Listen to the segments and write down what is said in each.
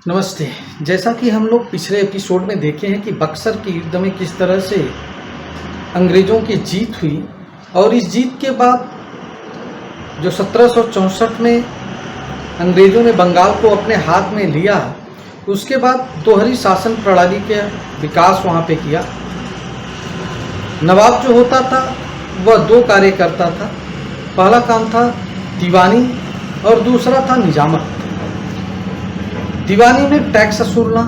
नमस्ते। जैसा कि हम लोग पिछले एपिसोड में देखे हैं कि बक्सर के युद्ध में किस तरह से अंग्रेज़ों की जीत हुई और इस जीत के बाद जो 1764 में अंग्रेज़ों ने बंगाल को अपने हाथ में लिया, उसके बाद दोहरी शासन प्रणाली के विकास वहाँ पे किया। नवाब जो होता था वह दो कार्य करता था। पहला काम था दीवानी और दूसरा था निजामत। दीवानी में टैक्स वसूलना,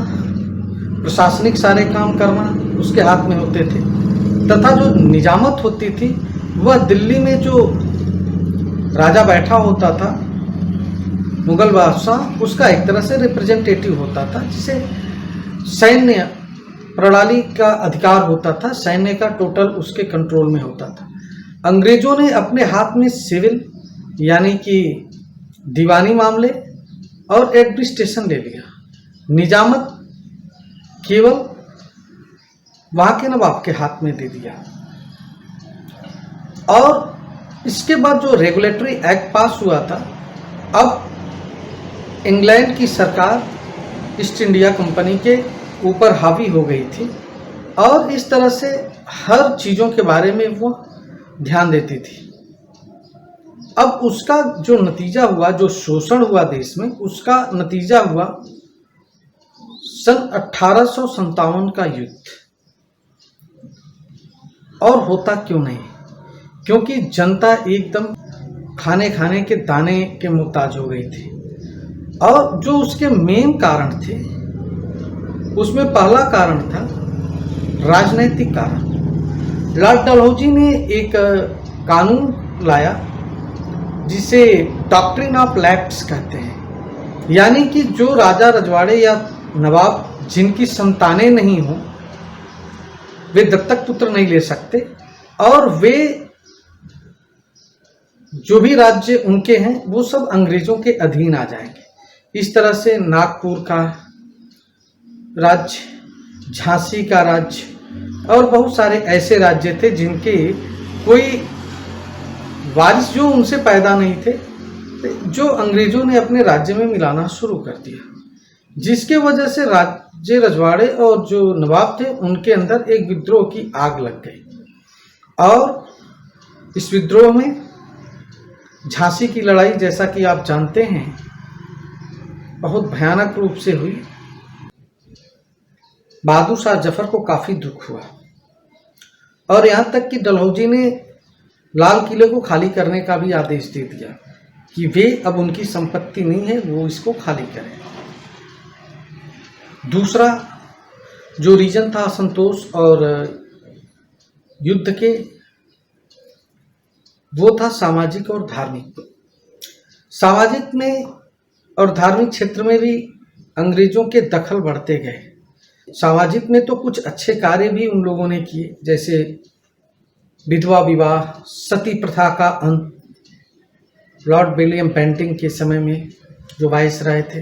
प्रशासनिक सारे काम करना उसके हाथ में होते थे, तथा जो निजामत होती थी वह दिल्ली में जो राजा बैठा होता था, मुगल बादशाह, उसका एक तरह से रिप्रेजेंटेटिव होता था, जिसे सैन्य प्रणाली का अधिकार होता था, सैन्य का टोटल उसके कंट्रोल में होता था। अंग्रेज़ों ने अपने हाथ में सिविल यानी कि दीवानी मामले और एडमिनिस्ट्रेशन ले लिया। निजामत केवल वहाँ के नवाब के हाथ में दे दिया। और इसके बाद जो रेगुलेटरी एक्ट पास हुआ था, अब इंग्लैंड की सरकार ईस्ट इंडिया कंपनी के ऊपर हावी हो गई थी और इस तरह से हर चीज़ों के बारे में वो ध्यान देती थी। अब उसका जो नतीजा हुआ, जो शोषण हुआ देश में, उसका नतीजा हुआ सन 1857 का युद्ध। और होता क्यों नहीं? क्योंकि जनता एकदम खाने खाने के दाने के मुहताज हो गई थी। और जो उसके मेन कारण थे, उसमें पहला कारण था राजनैतिक कारण। लॉर्ड डलहौजी ने एक कानून लाया जिसे डॉक्ट्रिन ऑफ लैप्स कहते हैं, यानी कि जो राजा रजवाड़े या नवाब जिनकी संतानें नहीं हों, वे दत्तक पुत्र नहीं ले सकते और वे जो भी राज्य उनके हैं वो सब अंग्रेज़ों के अधीन आ जाएंगे। इस तरह से नागपुर का राज्य, झांसी का राज्य और बहुत सारे ऐसे राज्य थे जिनके कोई वारिस जो उनसे पैदा नहीं थे, जो अंग्रेज़ों ने अपने राज्य में मिलाना शुरू कर दिया, जिसके वजह से राज्य रजवाड़े और जो नवाब थे उनके अंदर एक विद्रोह की आग लग गई। और इस विद्रोह में झांसी की लड़ाई, जैसा कि आप जानते हैं, बहुत भयानक रूप से हुई। बहादुर शाह जफर को काफ़ी दुख हुआ और यहाँ तक कि डलहौजी ने लाल किले को खाली करने का भी आदेश दे दिया कि वे अब उनकी संपत्ति नहीं है, वो इसको खाली करें। दूसरा जो रीजन था असंतोष और युद्ध के, वो था सामाजिक और धार्मिक। सामाजिक में और धार्मिक क्षेत्र में भी अंग्रेज़ों के दखल बढ़ते गए। सामाजिक में तो कुछ अच्छे कार्य भी उन लोगों ने किए, जैसे विधवा विवाह, सती प्रथा का अंत, लॉर्ड विलियम बेंटिंग के समय में जो वाइसराय थे,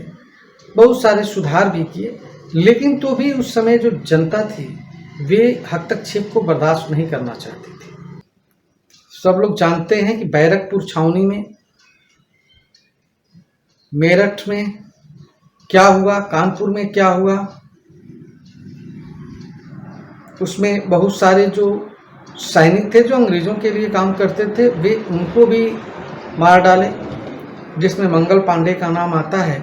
बहुत सारे सुधार भी किए। लेकिन तो भी उस समय जो जनता थी वे हस्तक्षेप को बर्दाश्त नहीं करना चाहती थी। सब लोग जानते हैं कि बैरकपुर छावनी में, मेरठ में क्या हुआ, कानपुर में क्या हुआ, उसमें बहुत सारे जो सैनिक थे जो अंग्रेज़ों के लिए काम करते थे, वे उनको भी मार डाले, जिसमें मंगल पांडे का नाम आता है।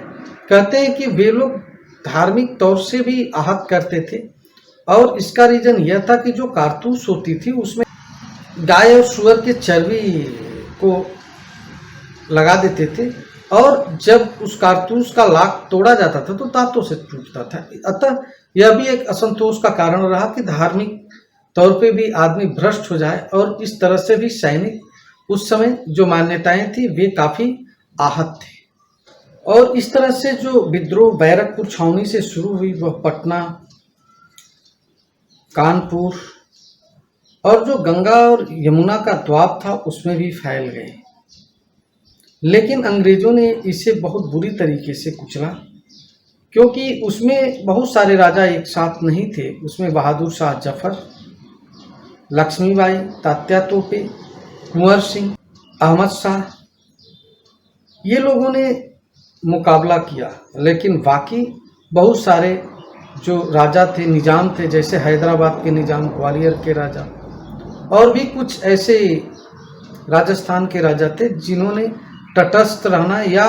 कहते हैं कि वे लोग धार्मिक तौर से भी आहत करते थे और इसका रीज़न यह था कि जो कारतूस होती थी उसमें गाय और सुअर के चर्बी को लगा देते थे और जब उस कारतूस का लाक तोड़ा जाता था तो दांतों से टूटता था। अतः यह भी एक असंतोष का कारण रहा कि धार्मिक तौर पे भी आदमी भ्रष्ट हो जाए, और इस तरह से भी सैनिक उस समय जो मान्यताएं थी वे काफ़ी आहत थे। और इस तरह से जो विद्रोह बैरकपुर छावनी से शुरू हुई वह पटना, कानपुर और जो गंगा और यमुना का द्वाब था उसमें भी फैल गए। लेकिन अंग्रेज़ों ने इसे बहुत बुरी तरीके से कुचला, क्योंकि उसमें बहुत सारे राजा एक साथ नहीं थे। उसमें बहादुर शाह जफर, लक्ष्मीबाई, तात्या तोपे, कुंवर सिंह, अहमद शाह, ये लोगों ने मुकाबला किया। लेकिन बाकी बहुत सारे जो राजा थे, निजाम थे, जैसे हैदराबाद के निजाम, ग्वालियर के राजा और भी कुछ ऐसे राजस्थान के राजा थे जिन्होंने तटस्थ रहना या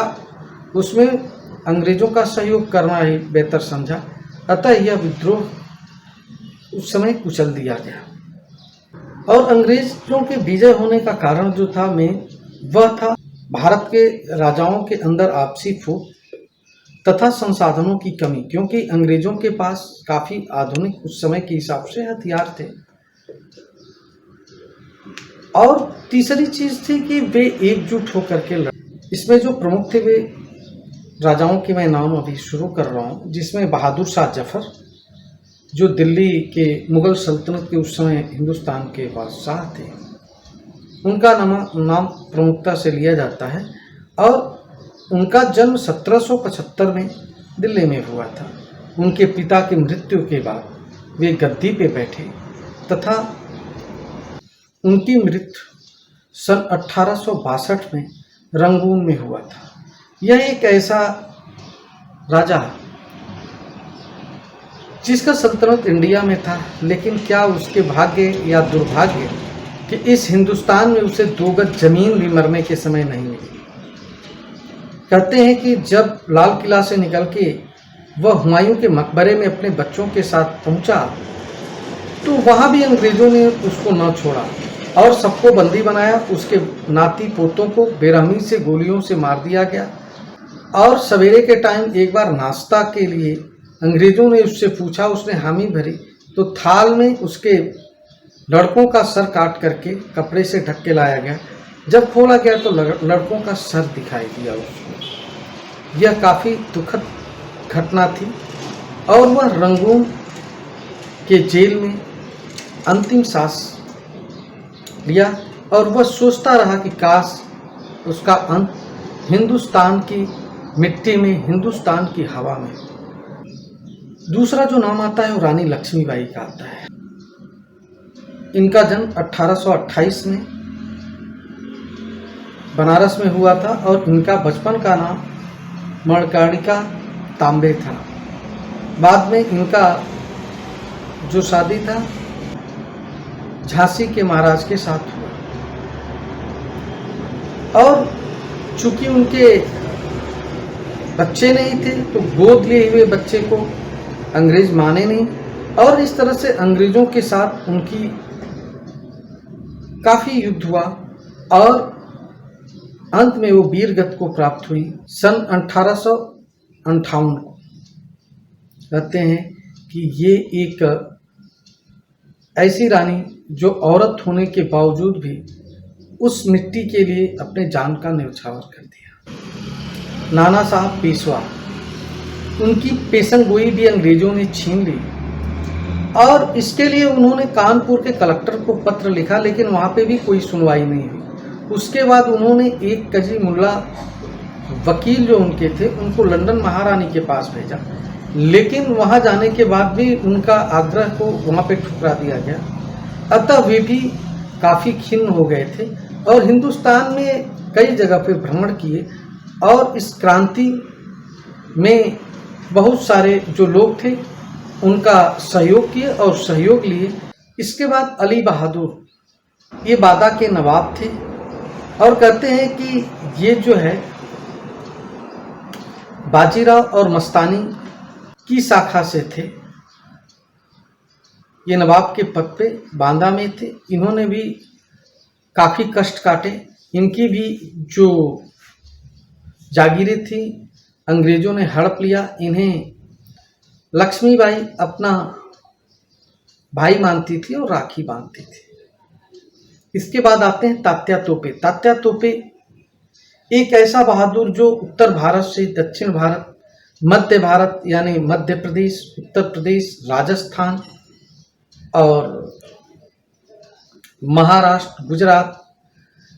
उसमें अंग्रेजों का सहयोग करना ही बेहतर समझा। अतः यह विद्रोह उस समय कुचल दिया गया। और अंग्रेजों के विजय होने का कारण जो था वह था भारत के राजाओं के अंदर आपसी फूट तथा संसाधनों की कमी, क्योंकि अंग्रेजों के पास काफ़ी आधुनिक उस समय के हिसाब से हथियार थे। और तीसरी चीज़ थी कि वे एकजुट होकर के लड़े। इसमें जो प्रमुख थे वे राजाओं के मैं नाम अभी शुरू कर रहा हूँ, जिसमें बहादुर शाह जफर जो दिल्ली के मुग़ल सल्तनत के उस समय हिंदुस्तान के बादशाह थे, उनका नाम प्रमुखता से लिया जाता है। और उनका जन्म 1775 में दिल्ली में हुआ था। उनके पिता की मृत्यु के बाद वे गद्दी पे बैठे तथा उनकी मृत्यु सन 1862 में रंगून में हुआ था। यह एक ऐसा राजा जिसका सल्तनत इंडिया में था, लेकिन क्या उसके भाग्य या दुर्भाग्य कि इस हिंदुस्तान में उसे 2 गज जमीन भी मरने के समय नहीं मिली। कहते हैं कि जब लाल किला से निकल के वह हुमायूं के मकबरे में अपने बच्चों के साथ पहुंचा तो वहां भी अंग्रेजों ने उसको न छोड़ा और सबको बंदी बनाया। उसके नाती पोतों को बेरहमी से गोलियों से मार दिया गया। और सवेरे के टाइम एक बार नाश्ता के लिए अंग्रेजों ने उससे पूछा, उसने हामी भरी तो थाल में उसके लड़कों का सर काट करके कपड़े से ढक के लाया गया। जब खोला गया तो लड़कों का सर दिखाई दिया उसको। यह काफ़ी दुखद घटना थी। और वह रंगून के जेल में अंतिम सांस लिया और वह सोचता रहा कि काश उसका अंत हिंदुस्तान की मिट्टी में, हिंदुस्तान की हवा में। दूसरा जो नाम आता है वो रानी लक्ष्मीबाई का आता है। इनका जन्म 1828 में बनारस में हुआ था और इनका बचपन का नाम मणिकर्णिका तांबे था। बाद में इनका जो शादी था झांसी के महाराज के साथ हुआ। और चूंकि उनके बच्चे नहीं थे तो गोद लिए हुए बच्चे को अंग्रेज माने नहीं और इस तरह से अंग्रेजों के साथ उनकी काफ़ी युद्ध हुआ और अंत में वो वीर गति को प्राप्त हुई सन 1858 को। कहते हैं कि ये एक ऐसी रानी जो औरत होने के बावजूद भी उस मिट्टी के लिए अपने जान का न्यौछावर कर दिया। नाना साहब पेशवा, उनकी पेशन गोई भी अंग्रेजों ने छीन ली और इसके लिए उन्होंने कानपुर के कलेक्टर को पत्र लिखा, लेकिन वहाँ पे भी कोई सुनवाई नहीं हुई। उसके बाद उन्होंने एक कजी मुल्ला वकील जो उनके थे उनको लंदन महारानी के पास भेजा, लेकिन वहाँ जाने के बाद भी उनका आग्रह को वहाँ पे ठुकरा दिया गया। अतः वे भी काफ़ी खिन्न हो गए थे और हिंदुस्तान में कई जगह पे भ्रमण किए और इस क्रांति में बहुत सारे जो लोग थे उनका सहयोग किए और सहयोग लिए। इसके बाद अली बहादुर ये बादा के नवाब थे और कहते हैं कि ये जो है बाजीराव और मस्तानी की शाखा से थे। ये नवाब के पद पे बांदा में थे। इन्होंने भी काफ़ी कष्ट काटे। इनकी भी जो जागीरें थी अंग्रेजों ने हड़प लिया। इन्हें लक्ष्मीबाई अपना भाई मानती थी और राखी बांधती थी। इसके बाद आते हैं तात्या तोपे। तात्या तोपे एक ऐसा बहादुर जो उत्तर भारत से दक्षिण भारत, मध्य भारत यानी मध्य प्रदेश, उत्तर प्रदेश, राजस्थान और महाराष्ट्र, गुजरात,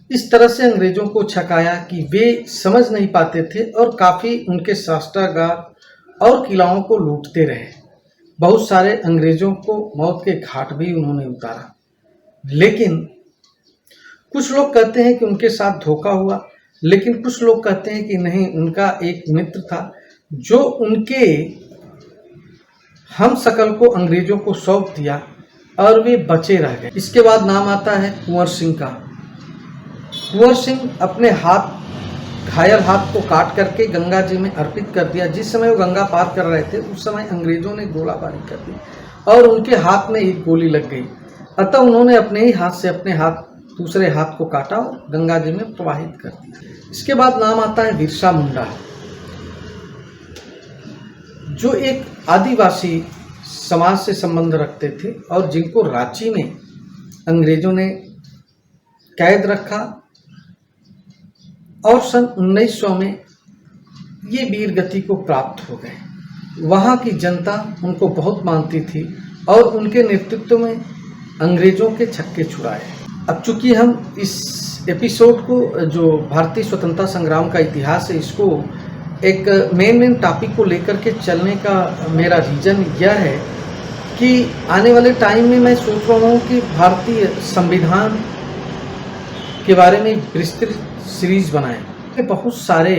इस तरह से अंग्रेजों को छकाया कि वे समझ नहीं पाते थे और काफ़ी उनके शस्त्रागार और किलाओं को लूटते रहे। बहुत सारे अंग्रेजों को मौत के घाट भी उन्होंने उतारा। लेकिन कुछ लोग कहते हैं कि उनके साथ धोखा हुआ, लेकिन कुछ लोग कहते हैं कि नहीं, उनका एक मित्र था जो उनके हम सकल को अंग्रेजों को सौंप दिया और वे बचे रह गए। इसके बाद नाम आता है कुंवर सिंह का। कुंवर सिंह अपने घायल हाथ को काट करके गंगा जी में अर्पित कर दिया। जिस समय वो गंगा पार कर रहे थे उस समय अंग्रेजों ने गोलाबारी कर दी और उनके हाथ में एक गोली लग गई। अतः उन्होंने अपने ही हाथ से दूसरे हाथ को काटा और गंगा जी में प्रवाहित कर दिया। इसके बाद नाम आता है बिरसा मुंडा, जो एक आदिवासी समाज से संबंध रखते थे और जिनको रांची में अंग्रेजों ने कैद रखा और सन 1900 में ये वीर गति को प्राप्त हो गए। वहाँ की जनता उनको बहुत मानती थी और उनके नेतृत्व में अंग्रेजों के छक्के छुड़ाए। अब चूंकि हम इस एपिसोड को जो भारतीय स्वतंत्रता संग्राम का इतिहास है, इसको एक मेन टॉपिक को लेकर के चलने का मेरा रीज़न यह है कि आने वाले टाइम में मैं सोच रहा हूँ कि भारतीय संविधान के बारे में विस्तृत सीरीज बनाएं। बहुत सारे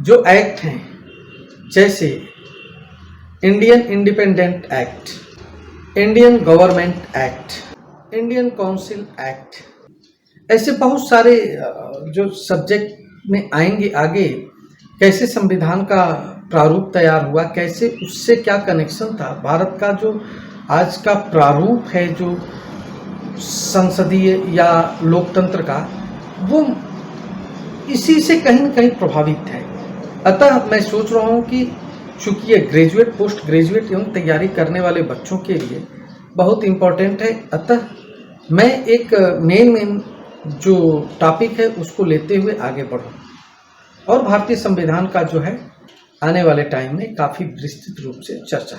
जो एक्ट हैं, जैसे Indian independent act, Indian government act, Indian council act, ऐसे बहुत सारे जो सब्जेक्ट में आएंगे आगे, कैसे संविधान का प्रारूप तैयार हुआ, कैसे उससे क्या कनेक्शन था, भारत का जो आज का प्रारूप है जो संसदीय या लोकतंत्र का, वो इसी से कहीं न कहीं प्रभावित है। अतः मैं सोच रहा हूँ कि चूँकि ये ग्रेजुएट, पोस्ट ग्रेजुएट एवं तैयारी करने वाले बच्चों के लिए बहुत इम्पोर्टेंट है, अतः मैं एक मेन जो टॉपिक है उसको लेते हुए आगे बढ़ूँ और भारतीय संविधान का जो है आने वाले टाइम में काफ़ी विस्तृत रूप से चर्चा